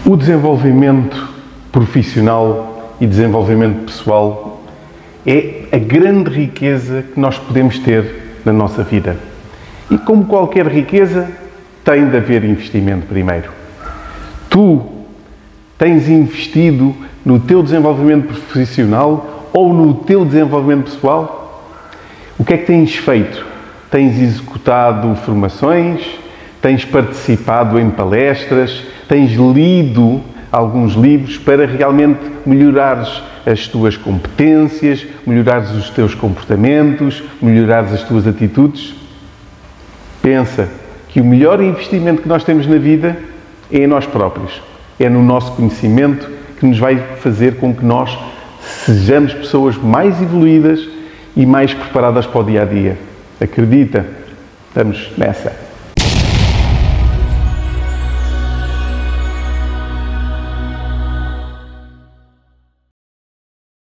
O desenvolvimento profissional e desenvolvimento pessoal é a grande riqueza que nós podemos ter na nossa vida. E como qualquer riqueza, tem de haver investimento primeiro. Tu tens investido no teu desenvolvimento profissional ou no teu desenvolvimento pessoal? O que é que tens feito? Tens executado formações? Tens participado em palestras? Tens lido alguns livros para realmente melhorares as tuas competências, melhorares os teus comportamentos, melhorares as tuas atitudes? Pensa que o melhor investimento que nós temos na vida é em nós próprios. É no nosso conhecimento que nos vai fazer com que nós sejamos pessoas mais evoluídas e mais preparadas para o dia-a-dia. Acredita? Estamos nessa.